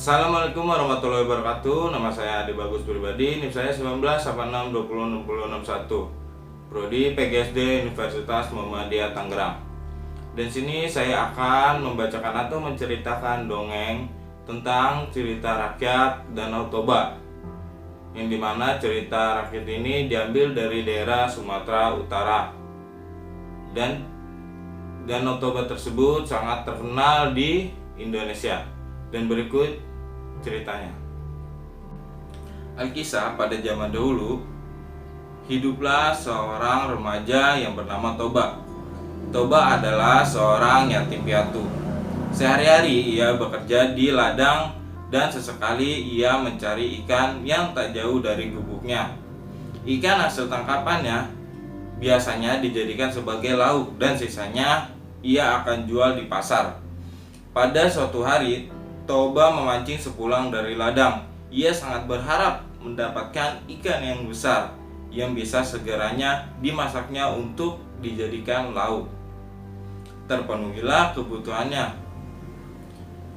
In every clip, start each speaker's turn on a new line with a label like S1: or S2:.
S1: Assalamualaikum warahmatollahi wabarakatuh. Nama saya Adi Bagus pribadi. NIP saya 1986206061. Prodi PGSD Universitas Muhammadiyah Tangerang. Dan sini saya akan membacakan atau menceritakan dongeng tentang cerita rakyat Danau Toba, yang dimana cerita rakyat ini diambil dari daerah Sumatera Utara. Dan Danau Toba tersebut sangat terkenal di Indonesia. Dan berikut ceritanya. Alkisah, pada zaman dahulu hiduplah seorang remaja yang bernama Toba. Toba adalah seorang yatim piatu. Sehari-hari ia bekerja di ladang dan sesekali ia mencari ikan yang tak jauh dari gubuknya. Ikan hasil tangkapannya biasanya dijadikan sebagai lauk dan sisanya ia akan jual di pasar. Pada suatu hari, Toba memancing sepulang dari ladang. Ia sangat berharap mendapatkan ikan yang besar yang bisa segeranya dimasaknya untuk dijadikan lauk. Terpenuhilah kebutuhannya.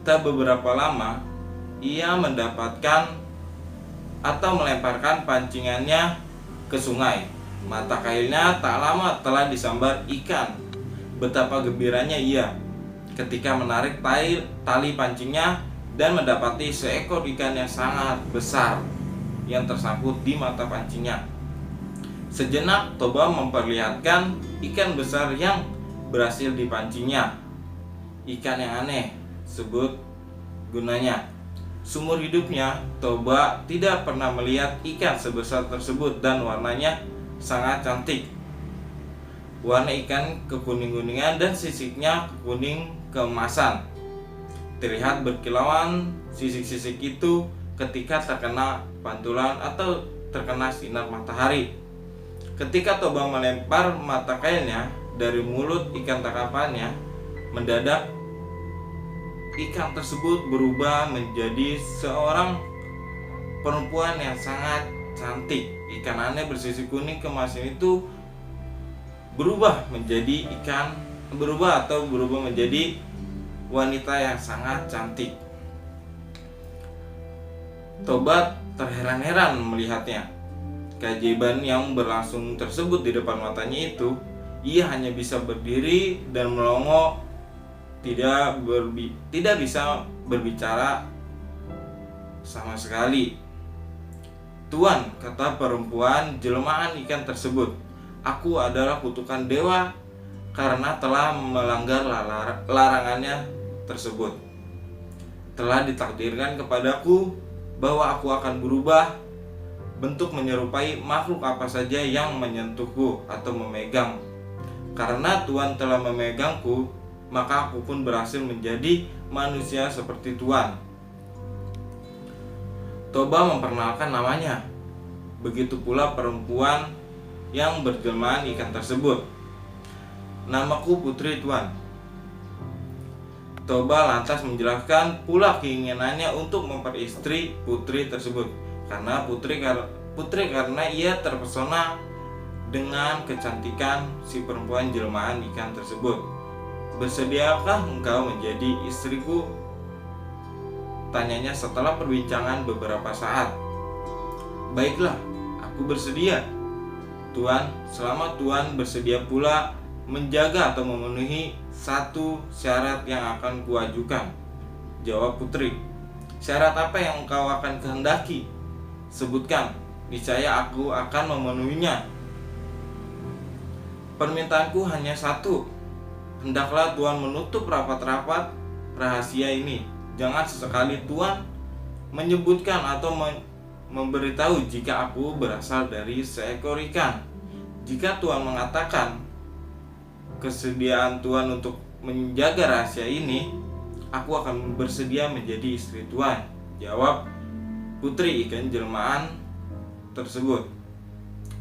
S1: Tak beberapa lama, ia mendapatkan atau melemparkan pancingannya ke sungai. Mata kailnya tak lama telah disambar ikan. Betapa gembiranya ia ketika menarik tali pancingnya dan mendapati seekor ikan yang sangat besar yang tersangkut di mata pancingnya. Sejenak Toba memperlihatkan ikan besar yang berhasil dipancingnya. Ikan yang aneh, sebut gunanya. Seumur hidupnya Toba tidak pernah melihat ikan sebesar tersebut dan warnanya sangat cantik. Warna ikan kekuning-kuningan dan sisiknya kuning keemasan. Terlihat berkilauan sisik-sisik itu ketika terkena pantulan atau terkena sinar matahari. Ketika Toba melempar mata kailnya dari mulut ikan tangkapannya, mendadak ikan tersebut berubah menjadi seorang perempuan yang sangat cantik. Ikan aneh bersisik kuning keemasan itu berubah menjadi wanita yang sangat cantik. Toba terheran-heran melihatnya. Keajaiban yang berlangsung tersebut di depan matanya itu, ia hanya bisa berdiri dan melongo, tidak bisa berbicara sama sekali. "Tuan," kata perempuan jelmaan ikan tersebut, "aku adalah kutukan dewa karena telah melanggar larangannya tersebut. Telah ditakdirkan kepadaku bahwa aku akan berubah bentuk menyerupai makhluk apa saja yang menyentuhku atau memegang. Karena Tuan telah memegangku, maka aku pun berhasil menjadi manusia seperti Tuan." Toba memperkenalkan namanya. Begitu pula perempuan yang berjelmaan ikan tersebut. "Namaku Putri, Tuan." Toba lantas menjelaskan pula keinginannya untuk memperistri putri tersebut. Karena karena ia terpesona dengan kecantikan si perempuan jelmaan ikan tersebut. "Bersediakah engkau menjadi istriku?" tanyanya setelah perbincangan beberapa saat. "Baiklah, aku bersedia, Tuan, selama Tuan bersedia pula menjaga atau memenuhi satu syarat yang akan kuajukan," jawab putri. "Syarat apa yang engkau akan kehendaki? Sebutkan, niscaya aku akan memenuhinya." "Permintaanku hanya satu. Hendaklah Tuan menutup rapat-rapat rahasia ini. Jangan sesekali Tuan menyebutkan atau memberitahu jika aku berasal dari seekor ikan. Jika Tuan mengatakan kesediaan Tuan untuk menjaga rahasia ini, aku akan bersedia menjadi istri Tuan," jawab putri ikan jelmaan tersebut.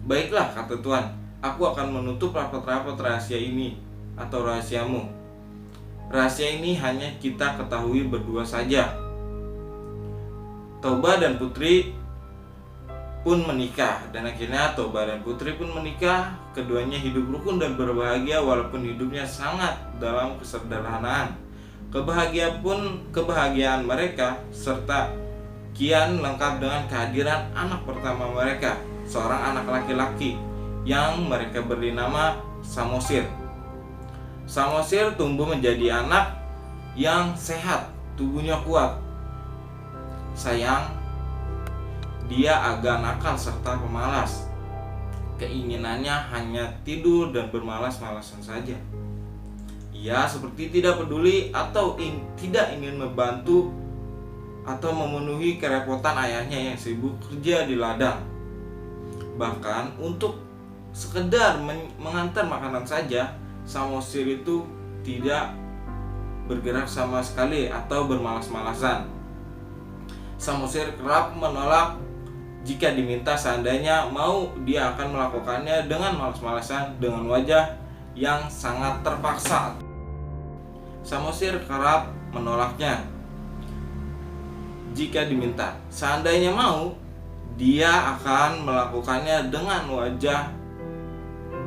S1: "Baiklah," kata Tuan, "aku akan menutup rapat-rapat rahasia ini atau rahasiamu. Rahasia ini hanya kita ketahui berdua saja." Toba dan putri pun menikah, dan akhirnya Toba dan putri pun menikah. Keduanya hidup rukun dan berbahagia walaupun hidupnya sangat dalam kesederhanaan. Kebahagiaan mereka serta kian lengkap dengan kehadiran anak pertama mereka, seorang anak laki-laki yang mereka beri nama Samosir. Samosir tumbuh menjadi anak yang sehat, tubuhnya kuat. Sayang, dia agak nakal serta pemalas. Keinginannya hanya tidur dan bermalas-malasan saja. Ia seperti tidak peduli atau tidak ingin membantu atau memenuhi kerepotan ayahnya yang sibuk kerja di ladang. Bahkan untuk sekedar mengantar makanan saja, Samosir itu tidak bergerak sama sekali atau bermalas-malasan. Samosir kerap menolak jika diminta. Seandainya mau, dia akan melakukannya dengan malas-malasan, dengan wajah yang sangat terpaksa. Samosir kerap menolaknya jika diminta. Seandainya mau, dia akan melakukannya dengan wajah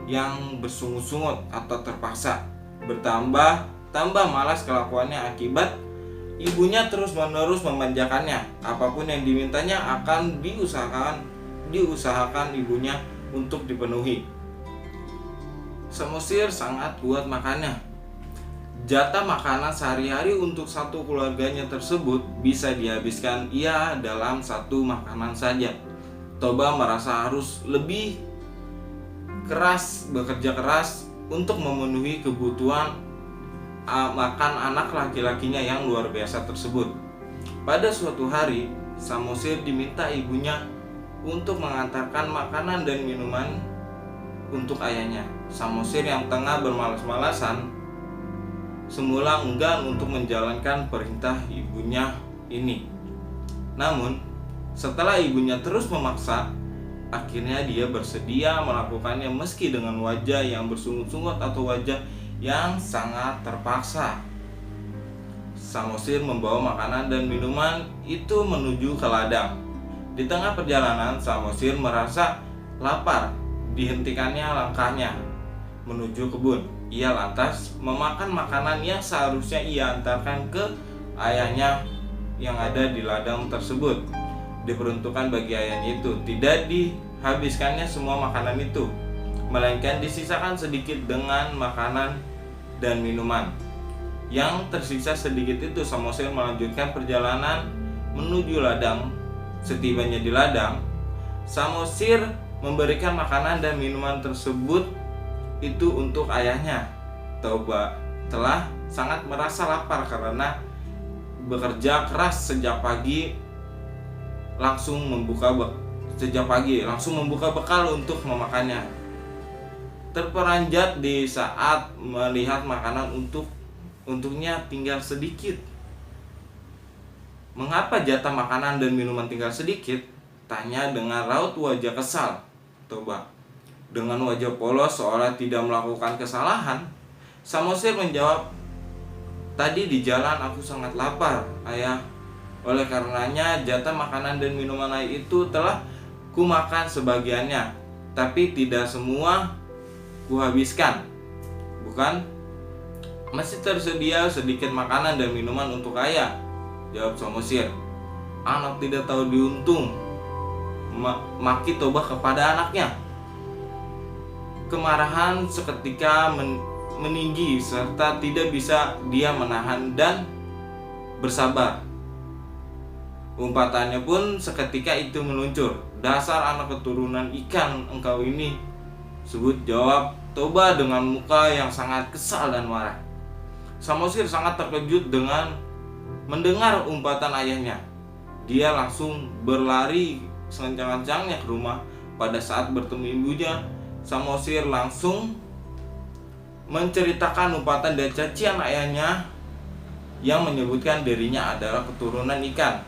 S1: yang bersungut-sungut atau terpaksa. Tambah malas kelakuannya akibat ibunya terus-menerus memanjakannya. Apapun yang dimintanya akan diusahakan ibunya untuk dipenuhi. Samosir sangat kuat makannya. Jatah makanan sehari-hari untuk satu keluarganya tersebut bisa dihabiskan ia dalam satu makanan saja. Toba merasa harus lebih bekerja keras untuk memenuhi kebutuhan makan anak laki-lakinya yang luar biasa tersebut. Pada suatu hari, Samosir diminta ibunya untuk mengantarkan makanan dan minuman untuk ayahnya. Samosir yang tengah bermalas-malasan semula enggan untuk menjalankan perintah ibunya ini. Namun, setelah ibunya terus memaksa, akhirnya dia bersedia melakukannya meski dengan wajah yang bersungut-sungut atau wajah yang sangat terpaksa. Samosir membawa makanan dan minuman itu menuju ke ladang. Di tengah perjalanan, Samosir merasa lapar. Dihentikannya langkahnya menuju kebun. Ia lantas memakan makanan yang seharusnya ia antarkan ke ayahnya yang ada di ladang tersebut. Diperuntukkan bagi ayahnya itu. Tidak dihabiskannya semua makanan itu, melainkan disisakan sedikit dengan makanan dan minuman. Yang tersisa sedikit itu, Samosir melanjutkan perjalanan menuju ladang. Setibanya di ladang, Samosir memberikan makanan dan minuman tersebut itu untuk ayahnya. Toba telah sangat merasa lapar karena bekerja keras sejak pagi, langsung membuka bekal untuk memakannya. Terperanjat di saat melihat makanan untuknya tinggal sedikit. "Mengapa jatah makanan dan minuman tinggal sedikit?" tanya dengan raut wajah kesal Toba. Dengan wajah polos seolah tidak melakukan kesalahan, Samosir menjawab, "Tadi di jalan aku sangat lapar, ayah. Oleh karenanya jatah makanan dan minuman ayah itu telah kumakan sebagiannya, tapi tidak semua kuhabiskan. Bukan? Masih tersedia sedikit makanan dan minuman untuk ayah," jawab Samosir. Anak tidak tahu diuntung, maki Toba kepada anaknya. Kemarahan seketika meninggi serta tidak bisa dia menahan dan bersabar. Umpatannya pun seketika itu meluncur. "Dasar anak keturunan ikan engkau ini," sebut jawab Toba dengan muka yang sangat kesal dan marah. Samosir sangat terkejut dengan mendengar umpatan ayahnya. Dia langsung berlari sekencang-kencangnya ke rumah. Pada saat bertemu ibunya, Samosir langsung menceritakan umpatan dan cacian ayahnya yang menyebutkan dirinya adalah keturunan ikan.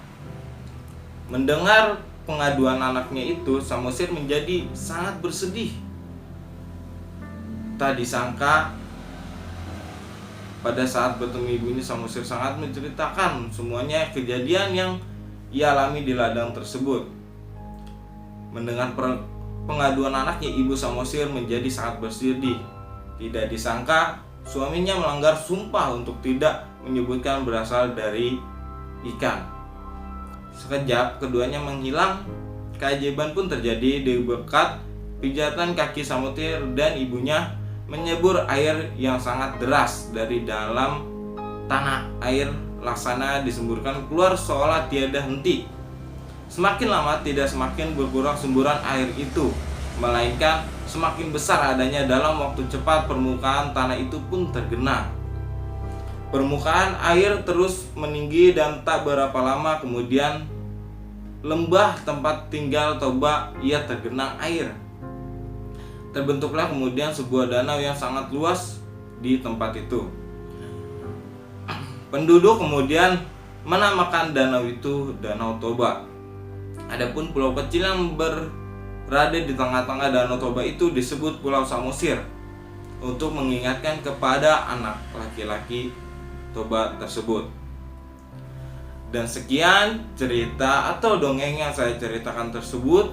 S1: Mendengar pengaduan anaknya itu, Samosir menjadi sangat bersedih. Tak disangka pada saat bertemu ibunya, Samosir sangat menceritakan semuanya kejadian yang ia alami di ladang tersebut. Mendengar pengaduan anaknya, ibu Samosir menjadi sangat bersedih. Tidak disangka suaminya melanggar sumpah untuk tidak menyebutkan berasal dari ikan. Sekejap keduanya menghilang. Keajaiban pun terjadi di berkat pijatan kaki Samutir, dan ibunya menyebur air yang sangat deras dari dalam tanah. Air laksana disemburkan keluar seolah tiada henti. Semakin lama tidak semakin berkurang semburan air itu, melainkan semakin besar adanya. Dalam waktu cepat permukaan tanah itu pun tergenang. Permukaan air terus meninggi dan tak berapa lama kemudian lembah tempat tinggal Toba ia tergenang air. Terbentuklah kemudian sebuah danau yang sangat luas di tempat itu. Penduduk kemudian menamakan danau itu Danau Toba. Adapun pulau kecil yang berada di tengah-tengah Danau Toba itu disebut Pulau Samosir, untuk mengingatkan kepada anak laki-laki Toba tersebut. Dan sekian cerita atau dongeng yang saya ceritakan tersebut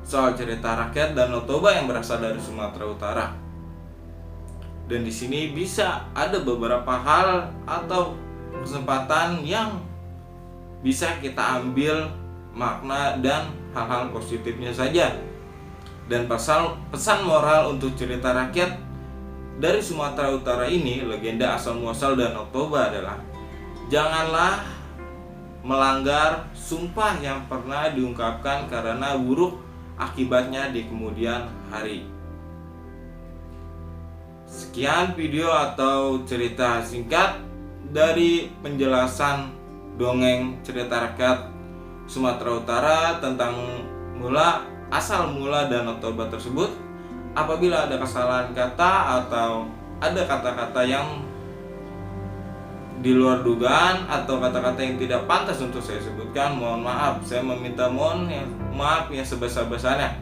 S1: soal cerita rakyat Danau Toba yang berasal dari Sumatera Utara. Dan di sini bisa ada beberapa hal atau kesempatan yang bisa kita ambil makna dan hal-hal positifnya saja. Dan pesan moral untuk cerita rakyat dari Sumatera Utara ini, legenda asal muasal Danau Toba adalah: janganlah melanggar sumpah yang pernah diungkapkan, karena buruk akibatnya di kemudian hari. Sekian video atau cerita singkat dari penjelasan dongeng cerita rakyat Sumatera Utara tentang asal mula Danau Toba tersebut. Apabila ada kesalahan kata atau ada kata-kata yang di luar dugaan atau kata-kata yang tidak pantas untuk saya sebutkan, mohon maaf. Saya meminta maaf yang sebesar-besarnya.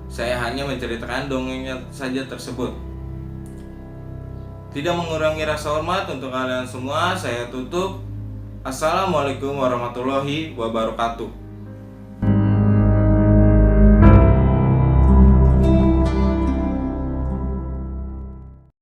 S1: Saya hanya menceritakan dongengnya saja tersebut, tidak mengurangi rasa hormat untuk kalian semua. Saya tutup. Assalamualaikum warahmatullahi wabarakatuh.